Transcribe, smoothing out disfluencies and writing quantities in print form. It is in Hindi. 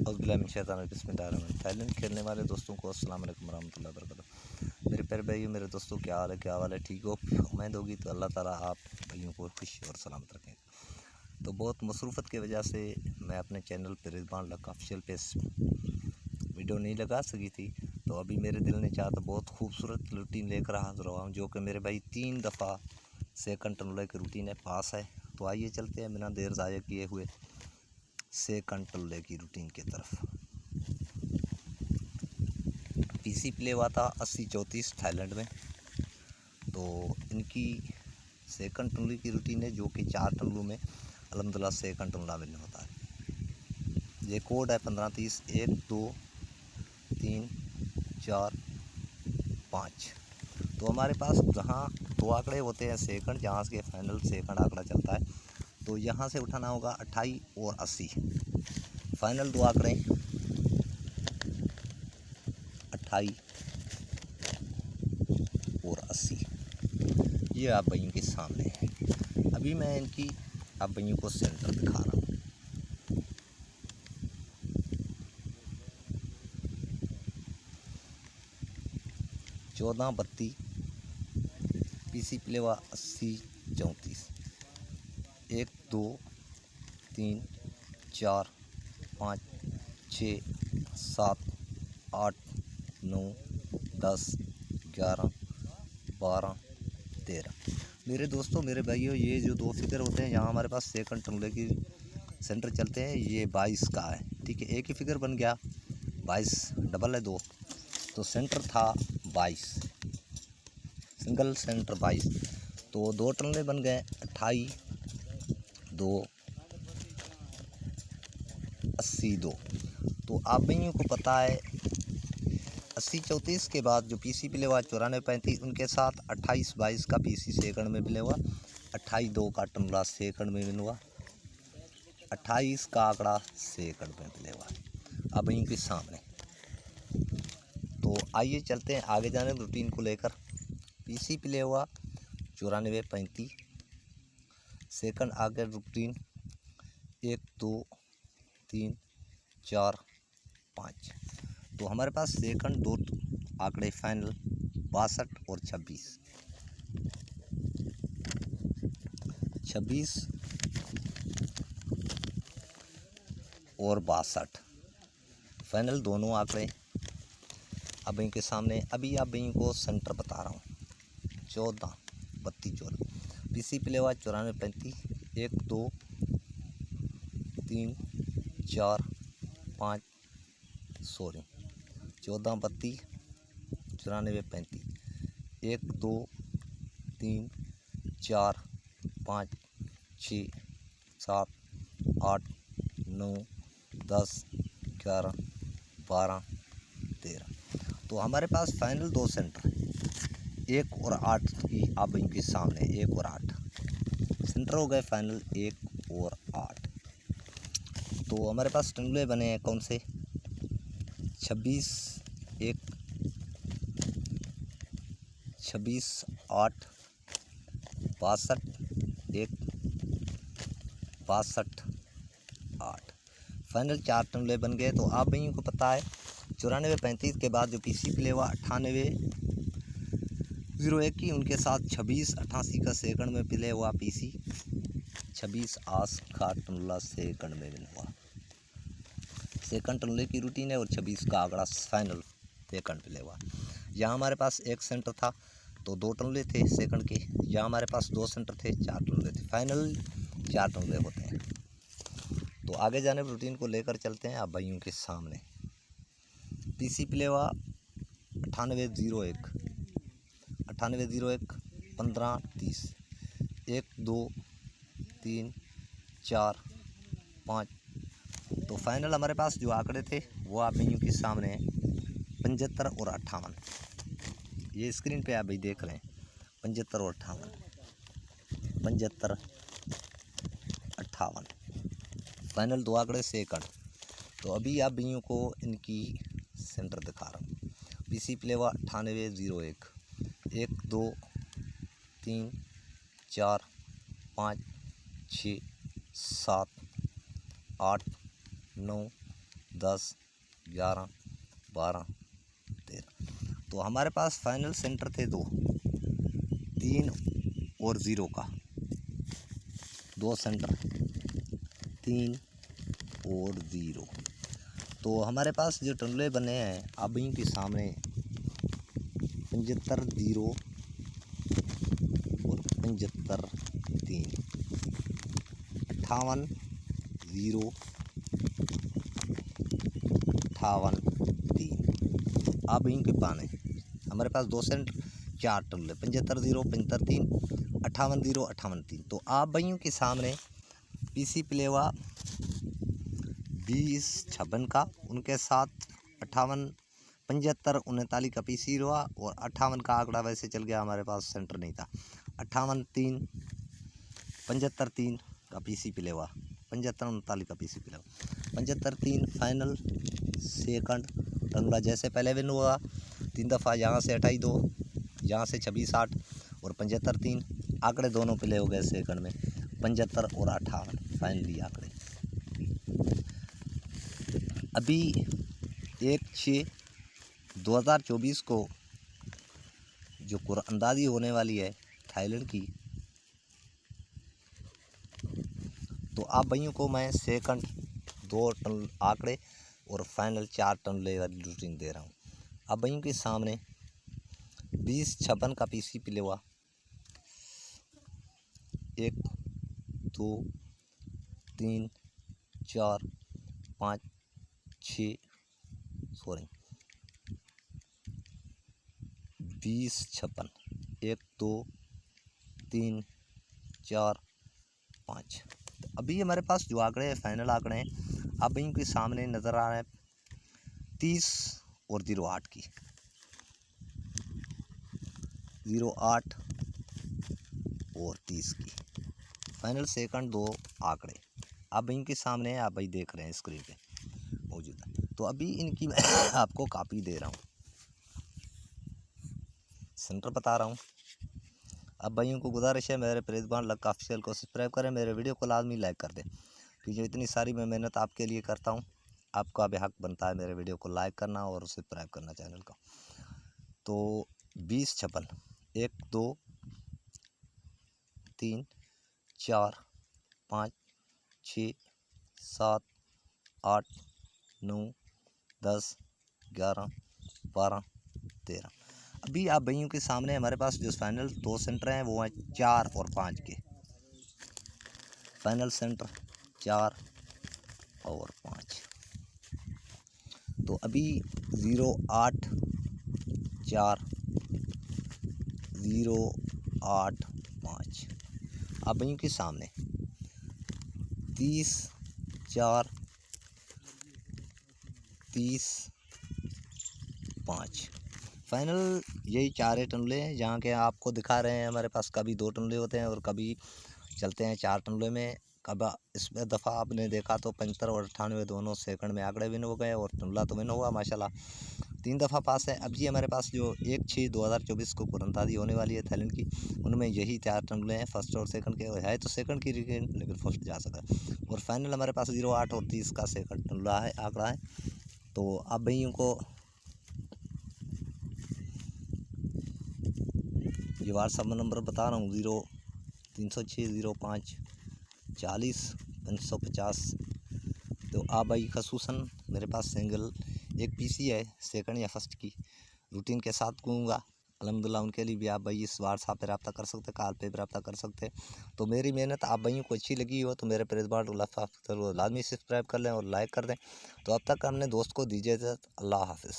थाईलैंड खेलने वाले दोस्तों को अस्सलाम वालेकुम रहमतुल्लाहि व बरकातहू। मेरे प्यारे भाइयों, मेरे दोस्तों, क्या हाल है? ठीक हो? उम्मीद होगी तो अल्लाह ताला आप भाइयों को खुश और सलामत रखें। तो बहुत मसरूफ़त की वजह से मैं अपने चैनल पर रिजवान लक ऑफिशियल पे वीडियो नहीं लगा सकी थी। तो अभी मेरे दिल ने चाहा तो बहुत खूबसूरत रूटीन लेकर हाजिर हुआ हूँ, जो कि मेरे भाई 3 दफ़ा सेकंड टनले की रूटीन है पास है। तो आइए चलते हैं बिना देर ज़ाया किए हुए सेकंड टनले की रूटीन की तरफ। पीसी प्ले हुआ था 80-34 थाईलैंड में। तो इनकी सेकंड टनली की रूटीन है, जो कि 4 टनलों में अल्हम्दुलिल्लाह सेकंड टनला विन होता है। ये कोड है 15-30 1 2 3 4 5। तो हमारे पास जहाँ 2 आंकड़े होते हैं सेकंड, जहाँ से फाइनल सेकंड आंकड़ा चलता है, तो यहाँ से उठाना होगा 28 और 80। फाइनल 2 आंकड़े 28 और 80 ये आप भाइयों के सामने है। अभी मैं इनकी आप भाइयों को सेंटर दिखा रहा हूँ। चौदह 32 पीसी प्लेवा 80-34 1 2 3 4 5 6 7 8 9 10 11 12 13। मेरे दोस्तों, मेरे भाइयों, ये जो 2 फिगर होते हैं यहाँ हमारे पास सेकंड टनले की सेंटर चलते हैं, ये 22 का है। ठीक है, एक ही फिगर बन गया 22, डबल है 2, तो सेंटर था 22, सिंगल सेंटर 22। तो 2 टनले बन गए 28 2 80 2। तो आप भाइयों को पता है 80-34 के बाद जो पीसी प्ले हुआ 94-35, उनके साथ 28-22 का पीसी सेकंड में प्ले हुआ, 28-2 का टनला सेकंड में विन हुआ, 28 का आंकड़ा सेकंड में प्ले हुआ अब इनके सामने। तो आइए चलते हैं आगे जाने रूटीन को लेकर। पीसी प्ले हुआ 94-35, सेकंड आगे रूटीन 1 2 3 4 5। तो हमारे पास सेकंड 2 आंकड़े फाइनल 62 और 26 और 62 फाइनल दोनों आंकड़े अब इनके सामने। अभी आप इनको सेंटर बता रहा हूँ 14 32 14। पीसी प्ले हुआ 94-35 1 2 3 4 5 14 32 94-35 1 2 3 4 5 6 7 8 9 10 11 12 13। तो हमारे पास फाइनल 2 सेंटर 1 और 8 की आप इनके सामने 1 और 8 सेंटर हो गए फाइनल 1 और 8। तो हमारे पास टनले बने हैं कौन से? 26 1 26 8 62 1 62 8 फाइनल 4 टनले बन गए। तो आप भाइयों को पता है 94-35 के बाद जो पीसी प्ले हुआ 98-01 की, उनके साथ 26-88 का सेकंड में प्ले हुआ पीसी 26 आस का टनला सेकंड में विन हुआ। सेकंड टनले की रूटीन है और 26 का आंकड़ा फाइनल सेकंड प्ले हुआ। यहाँ हमारे पास एक सेंटर था तो 2 टनले थे सेकंड के, यहाँ हमारे पास 2 सेंटर थे 4 टनले थे। फाइनल 4 टनले होते हैं। तो आगे जाने रूटीन को लेकर चलते हैं आप भाइयों के सामने। पीसी प्ले हुआ 98-01 15-30 1 2 3 4 5। तो फाइनल हमारे पास जो आंकड़े थे वो आप भाइयों के सामने हैं 75 और 58। ये स्क्रीन पे आप भाई देख रहे हैं 75 और 58 75 58 फाइनल 2 आंकड़े सेकंड। तो अभी आप भाइयों को इनकी सेंटर दिखा रहा हूँ। पीसी प्ले हुआ 98-01 1 2 3 4 5 6 7 8 9 10, 11, 12, 13। तो हमारे पास फाइनल सेंटर थे 2, 3 और 0 का, 2 सेंटर 3 और 0। तो हमारे पास जो टनले बने हैं अब इनके सामने 75 0 और 75 3, 58 0, 58 3। अब इनके पाने हमारे पास 2 सेंटर 4 टनले 75 0, 75 3, 58 0, 58 3। तो आप भाइयों के सामने पीसी प्लेवा 20 56 का, उनके साथ 58 75 39 का पीसी हुआ और 58 का आंकड़ा वैसे चल गया, हमारे पास सेंटर नहीं था। 58 3, 75 3 का पीसी प्लेवा, 75 39 का पीसी प्लेवा, 75 3 फाइनल सेकंड टंगला जैसे पहले विन हुआ 3 दफ़ा, यहाँ से 28 2, यहाँ से 26 8 और 75 3। आंकड़े दोनों प्ले हो गए सेकंड में 75 और 58 फाइनली आंकड़े। अभी 1/6/2024 को जो कुरअंदाजी होने वाली है थाईलैंड की, तो आप भाइयों को मैं सेकंड 2 टन आंकड़े और फाइनल 4 टन ले वाली रूटीन दे रहा हूँ। आप भाइयों के सामने 20 56 का पीसी प्लेवा 1 2 3 4 5 6 20 56 1 2 3 4 5। तो अभी हमारे पास जो आंकड़े हैं फाइनल आंकड़े हैं अब इनके सामने नज़र आ रहे हैं 30 और 08 की, 08 और 30 की फाइनल सेकंड 2 आंकड़े अब इनके सामने हैं, आप भाई देख रहे हैं स्क्रीन पे मौजूद है। तो अभी इनकी मैं आपको कॉपी दे रहा हूँ, सेंटर बता रहा हूँ। अब भाइयों को गुजारिश है मेरे प्रेज़बान लक्का ऑफिशियल को सब्सक्राइब करें, मेरे वीडियो को लाजमी लाइक कर दें, क्योंकि इतनी सारी मैं मेहनत आपके लिए करता हूँ, आपका भी हक बनता है मेरे वीडियो को लाइक करना और सब्सक्राइब करना चैनल का। तो 20 56 1 2 3 4 5 6 7 8 9 10 11 12 13। अभी आप भाइयों के सामने हमारे पास जो फाइनल 2 सेंटर हैं वो हैं 4 और 5 के, फाइनल सेंटर 4 और 5। तो अभी 08 4 08 5 आप भाइयों के सामने 30 4 30 5 फाइनल यही 4 टनले हैं, जहाँ के आपको दिखा रहे हैं। हमारे पास कभी 2 टनले होते हैं और कभी चलते हैं 4 टनले में। कब इस दफ़ा आपने देखा तो 75 और 98 दोनों सेकंड में आंकड़े विन हो गए और टनला तो विन हुआ माशाल्लाह, 3 दफ़ा पास है। अब जी हमारे पास जो 1/6/2024 को कुरअंदाजी होने वाली है थाईलैंड की, उनमें यही 4 टनले हैं, फर्स्ट और सेकंड के। है तो सेकंड की लेकिन फर्स्ट जा सका। और फाइनल हमारे पास 08 और 30 का सेकंड टनला है, आंकड़ा है। तो आप भाइयों को ये व्हाट्सअप नंबर बता रहा हूँ 0306 05 40 550। तो आप भाई खसूसन मेरे पास सिंगल एक पीसी है सेकंड या फर्स्ट की रूटीन के साथ कहूँगा अल्हम्दुलिल्लाह, उनके लिए भी आप भाई इस व्हाट्सएप पे रब्ता कर सकते, कॉल पे भी रब्ता कर सकते। तो मेरी मेहनत आप भाइयों को अच्छी लगी हो तो मेरे प्रेज़बान लाजमी सब्सक्राइब कर लें और लाइक कर दें। तो अब तक हमने दोस्त को दीजिए इजाज़त, अल्लाह हाफ़िज़।